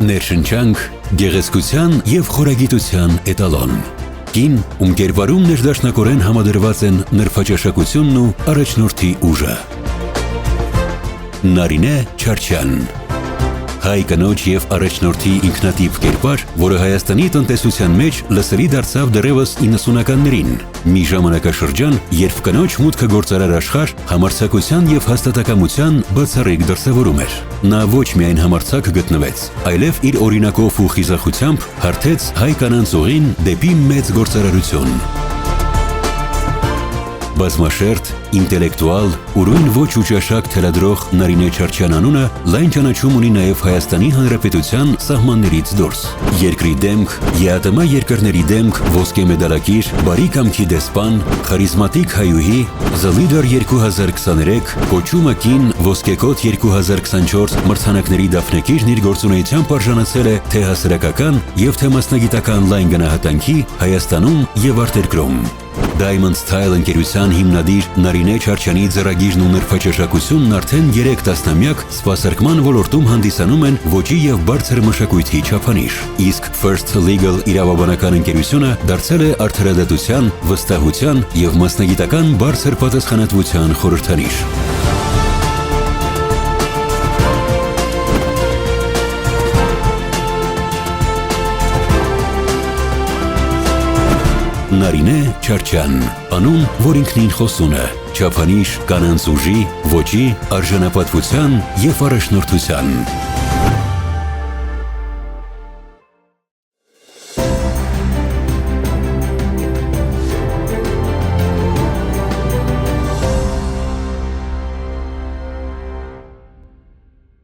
Ներշնչանք գեղեցկության և խորագիտության էտալոն։ Կին, ում կերպարում ներդաշնակորեն համադրված են նրբաճաշակությունն ու առաջնորդի ուժը։ Նարինե Չարչյան, հայ կնոջ և առաջնորդի ինքնատիպ կերպար, որը Հայաստանի տնտեսության մեջ լսելի դարձավ դեռևս 90-ականներին, մի ժամանակաշրջան, երբ կնոջ մուտքը գործարար աշխարհ համարձակության և հաստատակամության բացառիկ դրսևորում էր։ Նա ոչ միայն համարձակ գտնվեց, այլև իր օրինակով ու խիզախությամբ հարթեց հայ կանանց ուղին դեպի մեծ գործարարություն։ Բազմաշերտ, ինտելեկտուալ, ուրույն ոչ ու ճաշակ թելադրող Նարինե Չարչյան անունը լայն ճանաչում ունի նաև Հայաստանի Հանրապետության սահմաններից դուրս։ Երկրի դեմք, ԵԱՏՄ երկրների դեմք, ոսկե մեդալակիր, բարի կամքի դեսպան, խարիզմատիկ հայուհի, The Leader 2023, կոչումը կին, ոսկեկոթ 2024 մրցանակների դափնեկիրն իր գործունեությամբ արժանացել է թե հասարակական և թե մասնագիտական լայն գնահատանքի Հայաստանում և արտերկրում։ Diamond Style ընկերության հիմնադիր Նարինե Չարչյանի ձեռագիրն ու նրբաճաշակությունն արդեն 3 տասնամյակ սպասարկման ոլորտում հանդիսանում են ոճի և բարձր մշակույթի չափանիշ, իսկ First Legal իրավաբանական ընկերությունը դարձել է արդարադատության, վստահության և մասնագիտական բարձր պատասխանատվության խորհրդանիշ։ Նարինե Չարչյան, անուն, որ ինքնին խոսուն է, չափանիշ կանանց ուժի, ոճի, արժանապատվության և առաջնորդության։